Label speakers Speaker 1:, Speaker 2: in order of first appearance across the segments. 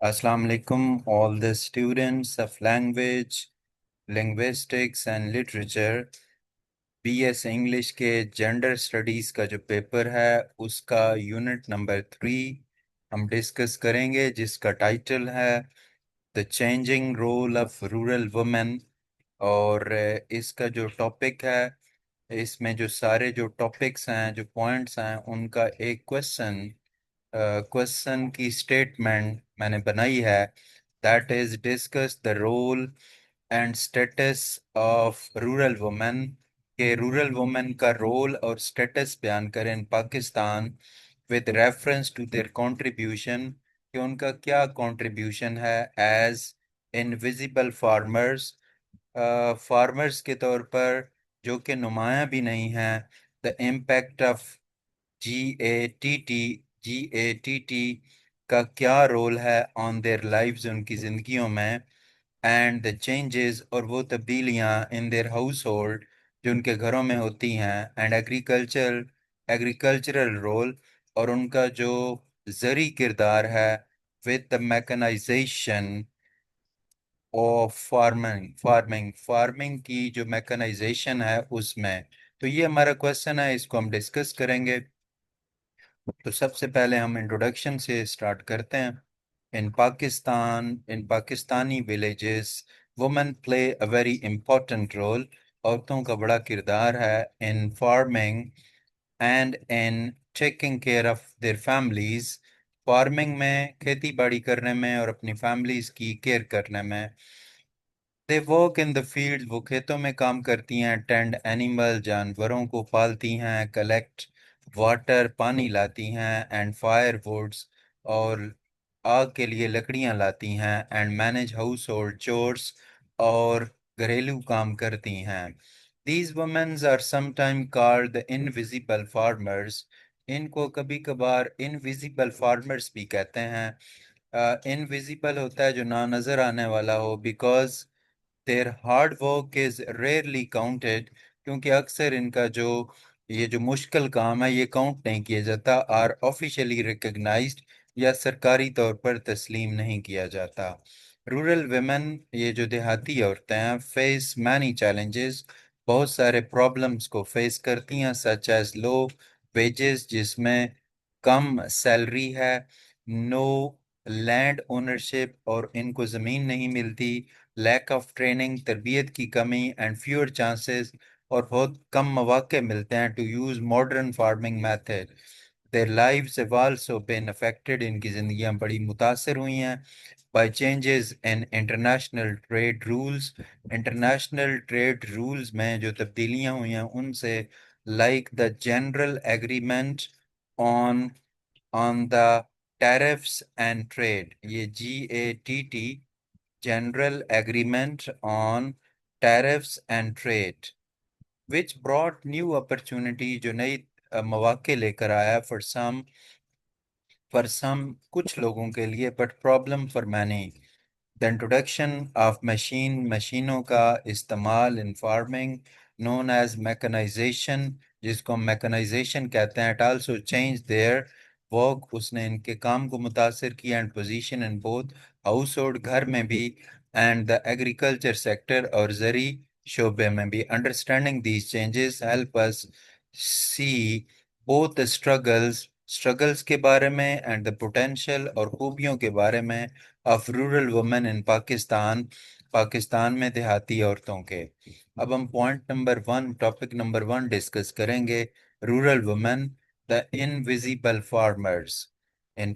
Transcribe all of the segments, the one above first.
Speaker 1: Assalamu alaikum, all the students of language, linguistics and literature. BS English के gender studies का जो paper है उसका यूनिट नंबर 3 हम डिस्कस करेंगे, जिसका टाइटल है the changing role of rural women. और इसका जो टॉपिक है, इसमें जो सारे जो टॉपिक्स हैं, जो पॉइंट्स हैं, उनका एक क्वेश्चन की स्टेटमेंट मैंने बनाई है। That is discuss the role and status of rural women, के रूरल वुमेन का रोल और स्टेटस बयान करें in Pakistan with reference to their contribution, कि उनका क्या कंट्रीब्यूशन है एज इनविजिबल फार्मर्स, फार्मर्स के तौर पर जो कि नुमायां भी नहीं हैं। The impact of GATT, GATT का क्या रोल है ऑन देयर लाइव्स, उनकी ज़िंदगियों में। एंड द चेंजेस, और वो तब्दीलियाँ इन देयर हाउस होल्ड जो उनके घरों में होती हैं। एंड एग्रीकल्चरल रोल, और उनका जो ज़री किरदार है with the mechanization of farming की जो मैकेनाइजेशन है उसमें। तो ये हमारा क्वेश्चन है, इसको हम डिस्कस करेंगे। तो सबसे पहले हम इंट्रोडक्शन से स्टार्ट करते हैं। In Pakistani villages, women play a very important role. औरतों का बड़ा किरदार है in farming and in taking care of their families. Farming में, खेती बाड़ी करने में और अपनी फैमिलीज की केयर करने में। They work in the field, वो खेतों में काम करती हैं। टेंड एनिमल, जानवरों को पालती हैं। कलेक्ट वाटर, पानी लाती हैं। एंड फायर वुड्स, और आग के लिए लकड़ियां लाती हैं। And manage household chores, और घरेलू काम करती हैं। These womens are sometime called the invisible farmers. इनको कभी कभार इनविजिबल फार्मर्स भी कहते हैं। इनविजिबल होता है जो ना नजर आने वाला हो, because their hard work is rarely counted, क्योंकि अक्सर इनका जो ये जो मुश्किल काम है ये काउंट नहीं किया जाता। आर ऑफिशियली रिकग्नाइज्ड, या सरकारी तौर पर तस्लीम नहीं किया जाता। रूरल वुमेन, ये जो देहाती औरतें हैं, फेस मैनी चैलेंजेस, बहुत सारे प्रॉब्लम्स को फेस करती हैं। सच एज लो वेजेस, जिसमें कम सैलरी है। नो लैंड ओनरशिप, और इनको ज़मीन नहीं मिलती। लैक ऑफ ट्रेनिंग, तरबियत की कमी। एंड फ्यूअर चांसेस, और बहुत कम मौके मिलते हैं to use modern farming method. Their lives have also been affected, इनकी ज़िंदगियां बड़ी मुतासर हुई हैं by changes in international trade rules. International trade rules में जो तब्दीलियां हुई हैं उनसे, like the general agreement on on the tariffs and trade, ये GATT, General Agreement on Tariffs and Trade, which brought new opportunity, जो नई मौके लेकर आया for some कुछ लोगों के लिए, but problem for many. The introduction of मशीनों का इस्तेमाल in farming, known as mechanization, जिसको हम mechanization कहते हैं, it also changed their work, उसने इनके काम को मुतासर किया। and position in both household, घर में भी, and the agriculture sector, और ज़री शोबे में भी। Understanding these changes help us see both the struggles के बारे में, and the potential, और खूबियों के बारे में, of rural women in Pakistan में देहाती औरतों के। अब हम point number 1, topic number 1 discuss करेंगे। Rural women, the invisible farmers in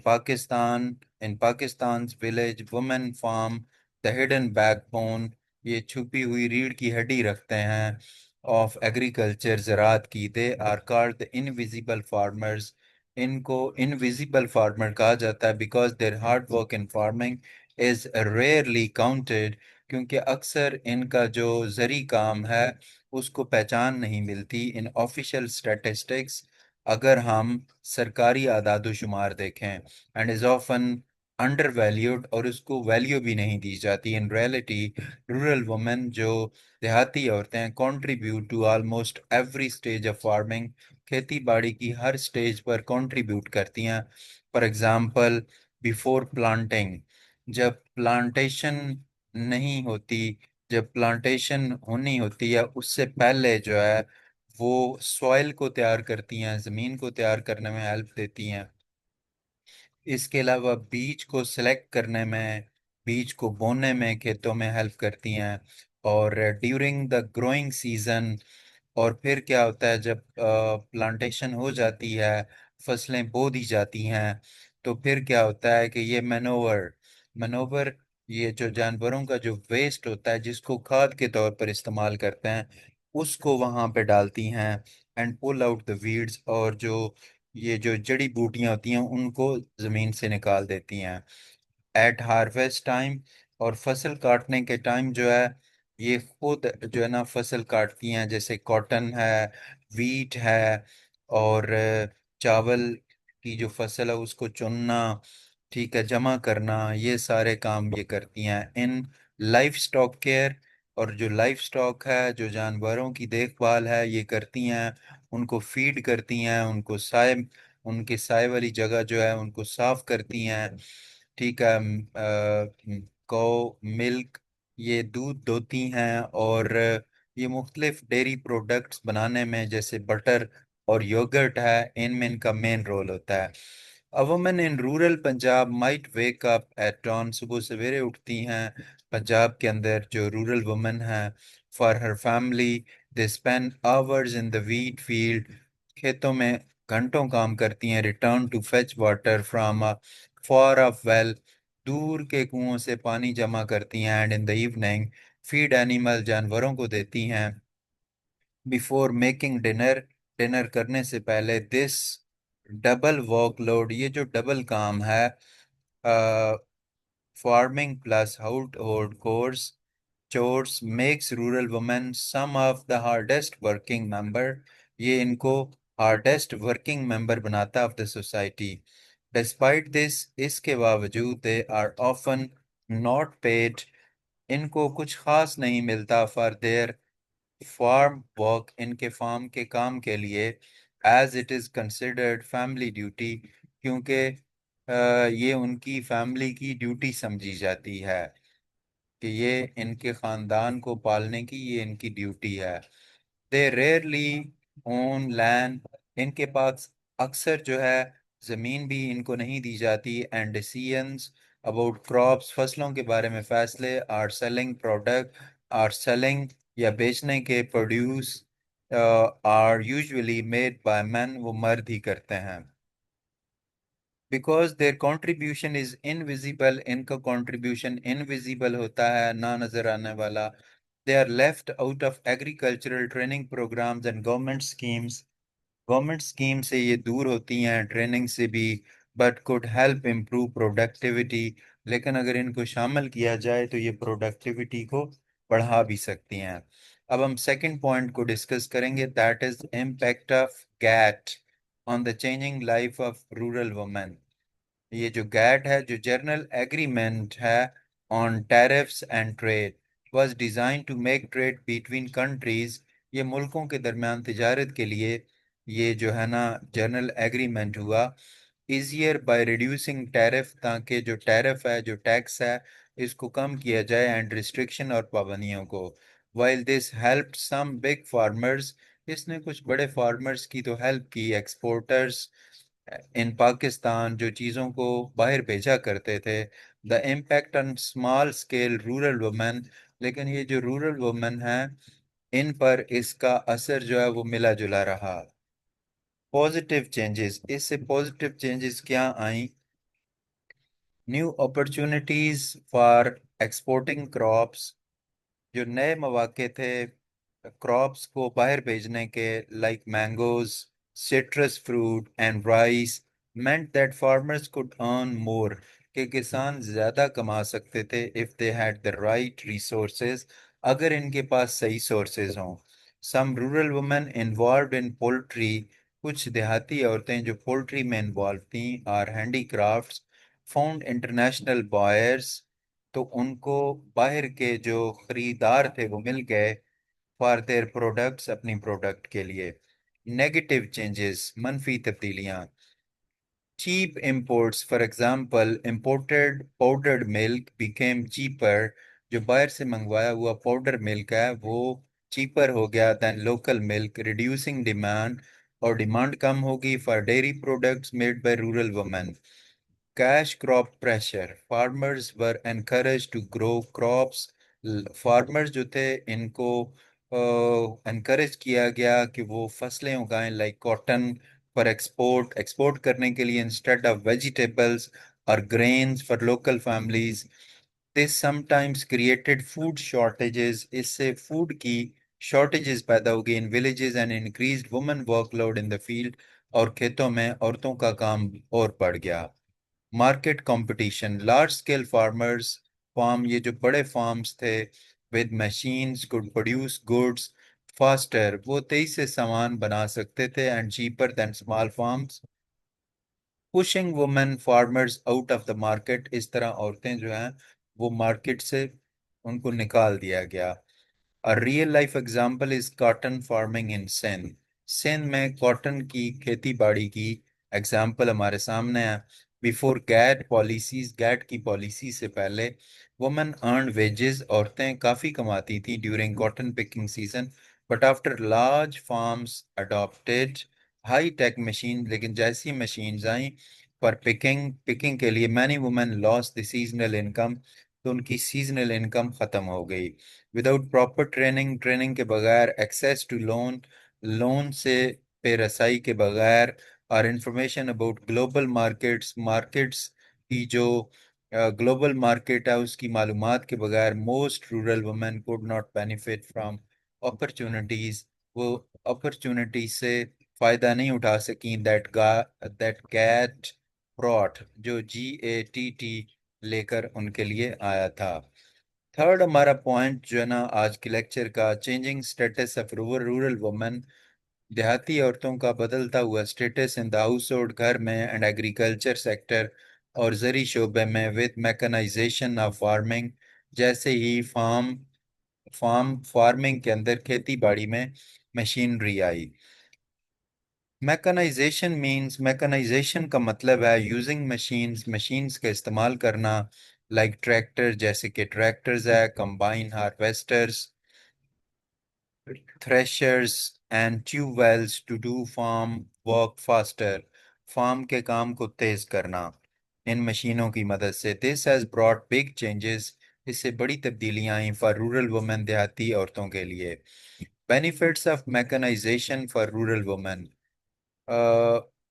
Speaker 1: Pakistan village women farm the hidden backbone, ये छुपी हुई रीढ़ की हड्डी रखते हैं ऑफ एग्रीकल्चर, ज़राअत की। They are called the invisible farmers, इनको इनविजिबल फार्मर कहा जाता है because their hard work in farming is rarely counted, क्योंकि अक्सर इनका जो जरी काम है उसको पहचान नहीं मिलती इन ऑफिशियल स्टैटिस्टिक्स, अगर हम सरकारी आदाद शुमार देखें। And is often under valued, और उसको वैल्यू भी नहीं दी जाती। इन रियलिटी, रूरल वुमेन, जो देहाती औरतें हैं, contribute to almost every stage of farming, खेती बाड़ी की हर स्टेज पर कंट्रीब्यूट करती हैं। फॉर एग्जांपल, बिफोर प्लांटिंग, जब प्लांटेशन नहीं होती, जब प्लांटेशन होनी होती है उससे पहले जो है वो सॉइल को तैयार करती हैं, ज़मीन को तैयार करने में हेल्प देती हैं। इसके अलावा बीज को सिलेक्ट करने में, बीज को बोने में खेतों में हेल्प करती हैं। और ड्यूरिंग द ग्रोइंग सीजन, और फिर क्या होता है जब प्लांटेशन हो जाती है, फसलें बो दी जाती हैं, तो फिर क्या होता है कि ये मैनोवर मैनोवर ये जो जानवरों का जो वेस्ट होता है जिसको खाद के तौर पर इस्तेमाल करते हैं, उसको वहां पे डालती हैं। And pull out the weeds, और जो ये जो जड़ी बूटियां होती हैं उनको जमीन से निकाल देती हैं। एट हार्वेस्ट टाइम, और फसल काटने के टाइम जो है ये खुद जो है ना फसल काटती हैं, जैसे कॉटन है, वीट है, और चावल की जो फसल है उसको चुनना, ठीक है, जमा करना, ये सारे काम ये करती हैं। इन लाइफ स्टॉक केयर, और जो लाइफ स्टॉक है, जो जानवरों की देखभाल है ये करती हैं, उनको फीड करती हैं, उनको साय, उनके साय वाली जगह जो है उनको साफ करती हैं, ठीक है। गौ मिल्क, ये दूध दोती हैं, और ये मुख्तलिफ डेयरी प्रोडक्ट्स बनाने में जैसे बटर और योगर्ट है, इनमें इनका मेन रोल होता है। A woman in rural Punjab might wake up at dawn, सुबह सवेरे उठती हैं पंजाब के अंदर जो रूरल वुमेन है, for her family they spend hours in the wheat field, खेतों में घंटों काम करती हैं। Return to fetch water from a for a well, दूर के कुओं से पानी जमा करती हैं। And in the evening feed animal, जानवरों को देती हैं। बिफोर मेकिंग डिनर, डिनर करने से पहले दिस डबल वर्कलोड, ये जो डबल काम है, farming plus household course chores, makes rural women some of the hardest working member, ये इनको हार्डेस्ट वर्किंग मेंबर बनाता of the society. Despite this, इसके बावजूद they are often not paid, इनको कुछ खास नहीं मिलता फॉर देयर फार्म वर्क, इनके फार्म के काम के लिए। As it is considered family duty, क्योंकि ये उनकी फैमिली की ड्यूटी समझी जाती है, कि ये इनके ख़ानदान को पालने की ये इनकी ड्यूटी है। दे रेयरली ओन लैंड, इनके पास अक्सर जो है ज़मीन भी इनको नहीं दी जाती। एंड डिसीजंस अबाउट क्रॉप्स, फसलों के बारे में फ़ैसले, or selling product, or selling या बेचने के produce, are usually made by man, वो मर्द ही करते हैं। Because their contribution is invisible, इनका कंट्रीब्यूशन इनविजिबल होता है, ना नजर आने वाला। They are left out of agricultural training programs and government schemes, government scheme से ये दूर होती हैं, ट्रेनिंग से भी। But could help improve productivity, लेकिन अगर इनको शामिल किया जाए तो ये प्रोडक्टिविटी को बढ़ा भी सकती हैं। अब हम सेकंड पॉइंट को डिस्कस करेंगे, that is impact of GATT on the changing life of rural women. ये जो गैट है, जो जर्नल एग्रीमेंट है on tariffs and trade, was design to make trade between countries, ये मुल्कों के दरमियान तिजारत के लिए ये जो है ना जर्नल एग्रीमेंट हुआ। इजियर बाय रिड्यूसिंग टैरिफ, ताकि जो टैरिफ है, जो टैक्स है, इसको कम किया जाए, एंड रिस्ट्रिक्शन और पाबंदियों को। While this help some big farmers, इसने कुछ बड़े फार्मर्स की तो हेल्प की, एक्सपोर्टर्स इन पाकिस्तान, जो चीज़ों को बाहर भेजा करते थे। The impact on small scale rural women, लेकिन ये जो रूरल वुमेन हैं इन पर इसका असर जो है वो मिला जुला रहा। पॉजिटिव चेंजेस, इससे पॉजिटिव चेंजेस क्या आई? New opportunities for exporting crops, जो नए मौके थे क्रॉप्स को बाहर भेजने के, like mangoes, citrus fruit and rice, meant that farmers could earn more, कि किसान ज़्यादा कमा सकते थे if they had the right resources, अगर इनके पास सही sources हों। Some rural women involved in poultry, कुछ देहाती औरतें जो पोल्ट्री में इन्वॉल्व थी, are handicrafts, found international buyers, तो उनको बाहर के जो खरीदार थे वो मिल गए फॉर देयर प्रोडक्ट्स, अपनी प्रोडक्ट के लिए। नेगेटिव चेंजेस, मनफी तब्दीलियां। cheap imports, for example, imported powdered milk became cheaper. जो बाहर से मंगवाया हुआ पाउडर मिल्क है वो चीपर हो गया than local milk, reducing demand, और डिमांड कम होगी for dairy products made by rural women. Cash crop pressure. Farmers were encouraged to grow crops. Farmers जो थे इनको encourage किया गया कि वो फसलें उगाएं like cotton for export करने के लिए instead of vegetables or grains for local families. This sometimes created food shortages. इससे food की shortages पैदा हो गई in villages and increased women workload in the field. और खेतों में औरतों का काम और बढ़ गया. Market competition. Large scale farm, ये जो बड़े फार्म्स थे with machines could produce goods faster, वो तेजी से सामान बना सकते थे and cheaper than small farms. Pushing women farmers out of the market. इस तरह औरतें जो हैं वो मार्केट से उनको निकाल दिया गया. A real life example is cotton farming in Sindh. Sindh में कॉटन की खेती बाड़ी की एग्जाम्पल हमारे सामने है. बिफोर गैट की पॉलिसी से पहले वुमेन अर्न वेजेस, औरतें काफ़ी कमाती थी during cotton picking season. But after large farms adopted high tech machine, लेकिन जैसी मशीन्स आई पर पिकिंग के लिए many women loss the seasonal income, तो उनकी सीजनल इनकम ख़त्म हो गई. विदाउट प्रॉपर ट्रेनिंग के बगैर, एक्सेस टू लोन से पे रसाई के बगैर, और इंफॉर्मेशन अबाउट ग्लोबल मार्केट्स की जो ग्लोबल मार्केट है उसकी मालूमात के बगैर, most rural women could not benefit from opportunities. वो अपॉर्चुनिटी से फायदा नहीं उठा सकी दैट गैट ब्रॉट, जो GATT लेकर उनके लिए आया था. थर्ड हमारा पॉइंट जो है ना आज के लेक्चर का, changing status of rural women. देहाती औरतों का बदलता हुआ status in the house hold, घर में, एंड एग्रीकल्चर सेक्टर और ज़री शोबे में विद मैकेनाइजेशन ऑफ फार्मिंग. जैसे ही फार्मिंग के अंदर खेती बाड़ी में मशीनरी आई. मैकेनाइजेशन का मतलब है यूजिंग मशीन्स का इस्तेमाल करना, लाइक ट्रैक्टर, जैसे कि ट्रैक्टर्स है, combine harvesters, threshers and tubewells to do farm work faster. Farm के काम को तेज करना इन मशीनों की मदद से. This has brought big changes. इससे बड़ी तब्दीलियां आई फॉर रूरल वुमेन, देहाती औरतों के लिए. Benefits of mechanization for rural women.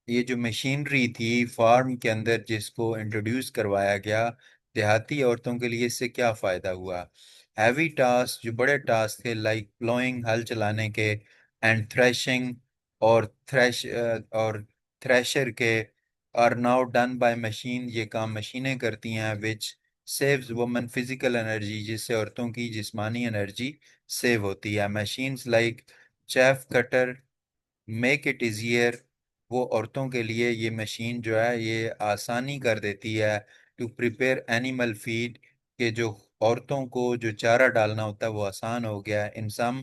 Speaker 1: ये जो मशीनरी थी फार्म के अंदर जिसको इंट्रोड्यूस करवाया गया, देहाती औरतों के लिए इससे क्या फ़ायदा हुआ. हैवी टास्क, जो बड़े टास्क थे लाइक प्लोइंग, हल चलाने के, एंड थ्रेशिंग, और थ्रेशर के, are now done by machine. ये काम मशीनें करती हैं which saves women physical energy, जिससे औरतों की जिस्मानी एनर्जी सेव होती है. Machines like chaff cutter make it easier. वो औरतों के लिए ये मशीन जो है ये आसानी कर देती है टू प्रिपेयर एनिमल फीड, के जो औरतों को जो चारा डालना होता है वो आसान हो गया है. इन सम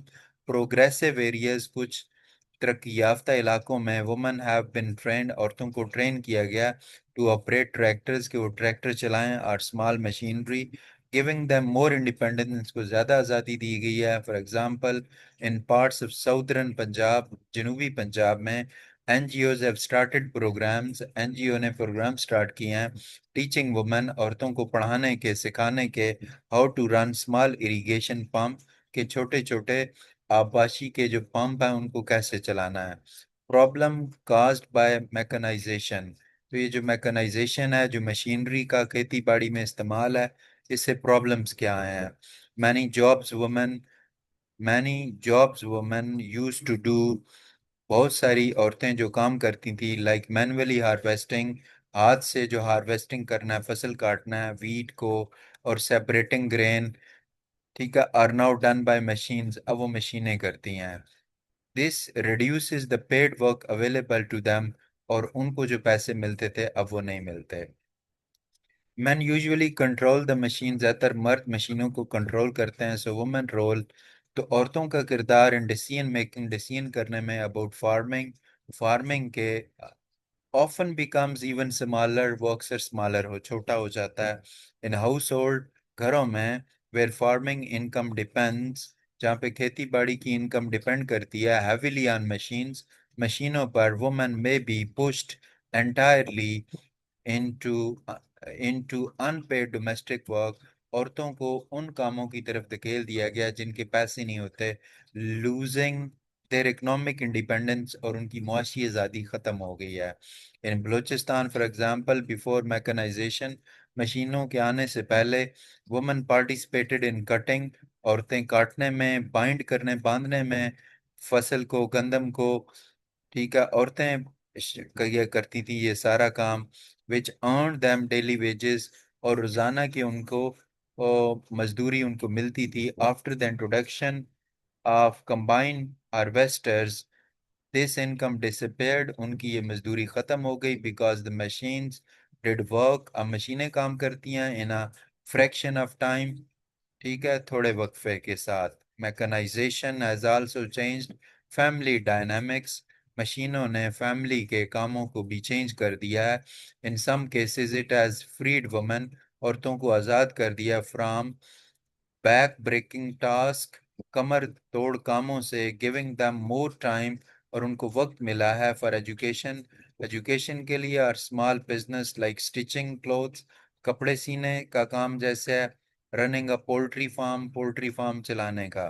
Speaker 1: प्रोग्रेसिव एरियाज, कुछ तरक्की याफ्ता इलाकों में, वुमेन हैव बिन ट्रेंड, औरतों को ट्रेन किया गया टू ऑपरेट ट्रैक्टर्स, के वो ट्रैक्टर चलाएं, और small machinery, giving them more independence, को ज़्यादा आज़ादी दी गई है. For example in parts of southern Punjab, जनूबी पंजाब में, NGOs have started programs. NGO ने प्रोग्राम स्टार्ट किए हैं टीचिंग वुमेन, औरतों को पढ़ाने के, सिखाने के, how to run small irrigation pump, के छोटे छोटे आबाशी के जो पंप हैं उनको कैसे चलाना है. Problem caused by mechanization. तो ये जो मैकेनाइजेशन है, जो मशीनरी का खेती बाड़ी में इस्तेमाल है, इससे प्रॉब्लम्स क्या हैं. Many jobs women many jobs women use to do. बहुत सारी औरतें जो काम करती थी लाइक मैनुअली हार्वेस्टिंग, हाथ से जो हार्वेस्टिंग करना है, फसल काटना है वीट को, और सेपरेटिंग ग्रेन, ठीक है, are now done by machines. अब वो मशीनें करती हैं. This reduces the paid work available to them, और उनको जो पैसे मिलते थे अब वो नहीं मिलते. Man usually control the machine. ज़्यादातर मर्द मशीनों को कंट्रोल करते हैं. सो वुमेन रोल, तो औरतों का किरदार इन डिसीजन मेकिंग, डिसीजन करने में, अबाउट फार्मिंग के often becomes even smaller, وہ اکثر smaller چھوٹا ہو جاتا ہے. In household, گھروں میں where farming income depends, جہاں پہ کھیتی باڑی کی انکم ڈیپینڈ کرتی ہے heavily on machines, مشینوں پر, women may be pushed entirely into into unpaid domestic work, عورتوں کو ان کاموں کی طرف دھکیل دیا گیا جن کے پیسے نہیں ہوتے, losing their economic independence, اور ان کی معاشی آزادی ختم ہو گئی ہے. In Balochistan for example, before mechanization, مشینوں کے آنے سے پہلے, women participated in cutting, عورتیں کاٹنے میں, بائنڈ کرنے, باندھنے میں, فصل کو, گندم کو, ٹھیک ہے, عورتیں یہ کرتی تھی یہ سارا کام, which earned them daily wages, اور روزانہ کی ان کو مزدوری ان کو ملتی تھی. After the introduction of combined harvesters, this income disappeared, ان کی یہ مزدوری ختم ہو گئی, because the machines did work, اب مشینیں کام کرتی ہیں in a fraction of time, ٹھیک ہے, تھوڑے وقفے کے ساتھ. Mechanization has also changed family dynamics, مشینوں نے فیملی کے کاموں کو بھی چینج کر دیا ہے. In some cases it has freed women, عورتوں کو آزاد کر دیا from back breaking task, کمر توڑ کاموں سے, giving them more time, اور ان کو وقت ملا ہے for education, ایجوکیشن کے لیے, اور small business like stitching clothes, کپڑے سینے کا کام جیسے, running a poultry farm چلانے کا.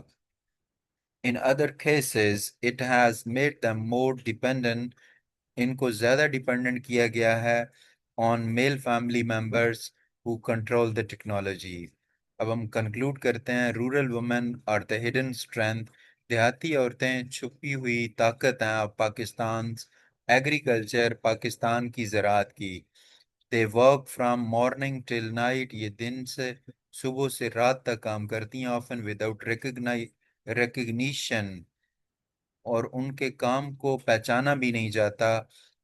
Speaker 1: In other cases, it has made them more dependent, ان کو زیادہ ڈیپینڈنٹ کیا گیا ہے on male family members who control the technology. اب ہم کنکلوڈ کرتے ہیں. Rural women are the hidden strength, دیہاتی عورتیں چھپی ہوئی طاقت ہیں of پاکستان's agriculture, پاکستان کی زراعت کی. They work from morning till night, یہ دن سے صبح سے رات تک کام کرتی ہیں, often without recognition, اور ان کے کام کو پہچانا بھی نہیں جاتا,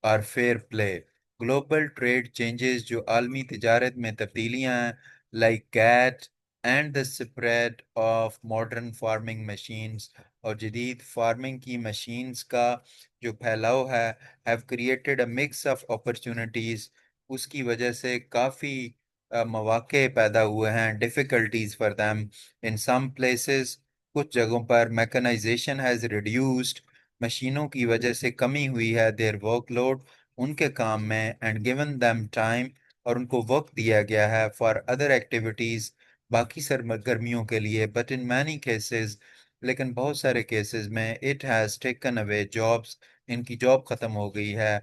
Speaker 1: اور fair play. Global trade changes, جو عالمی تجارت میں تبدیلیاں ہیں, like get and the spread of modern farming machines, اور جدید فارمنگ کی مشینز کا جو پھیلاؤ ہے, have created a mix of opportunities, اس کی وجہ سے کافی مواقع پیدا ہوئے ہیں, difficulties for them in some places, کچھ جگہوں پر. میکنائزیشن ہیز ریڈیوسڈ, مشینوں کی وجہ سے کمی ہوئی ہے, دیر ورک لوڈ, ان کے کام میں, اینڈ گیون دیم ٹائم, اور ان کو وقت دیا گیا ہے, فار ادر ایکٹیویٹیز, باقی سرگرمیوں کے لیے. بٹ ان مینی کیسز, لیکن بہت سارے کیسز میں, it has taken away jobs, ان کی جاب ختم ہو گئی ہے,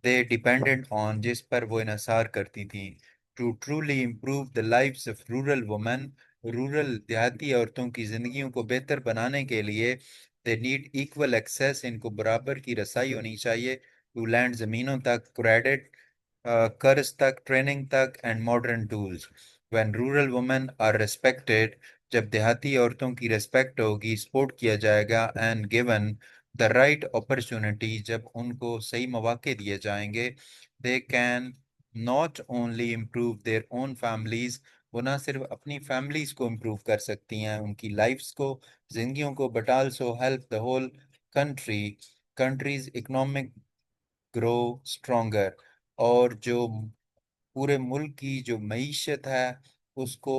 Speaker 1: دے ڈیپینڈنٹ آن, جس پر وہ انحصار کرتی تھیں. To truly improve the lives of rural women, rural دیہاتی عورتوں کی زندگیوں کو بہتر بنانے کے لیے, دے نیڈ ایکول ایکسیس, ان کو برابر کی رسائی ہونی چاہیے, ٹو لینڈ, زمینوں تک, کریڈٹ, قرض تک, ٹریننگ تک, and modern tools. When rural women are respected, جب دیہاتی عورتوں کی ریسپیکٹ ہوگی, سپورٹ کیا جائے گا, and given the right opportunity, جب ان کو صحیح مواقع دیے جائیں گے, they can not only improve their own families, وہ نہ صرف اپنی فیملیز کو امپروو کر سکتی ہیں, ان کی لائفز کو, زندگیوں کو, but also help the whole countries economic grow stronger, اور جو پورے ملک کی جو معیشت ہے اس کو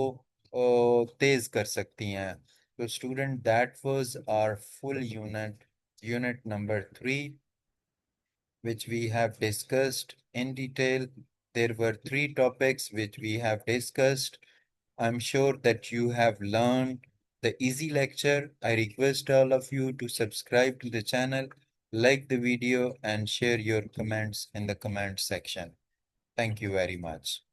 Speaker 1: تیز کر سکتی ہیں. تو student, that was our full unit number 3, which we have discussed in detail. There were 3 topics which we have discussed. I'm sure that you have learned the easy lecture. I request all of you to subscribe to the channel, like the video, and share your comments in the comment section. Thank you very much.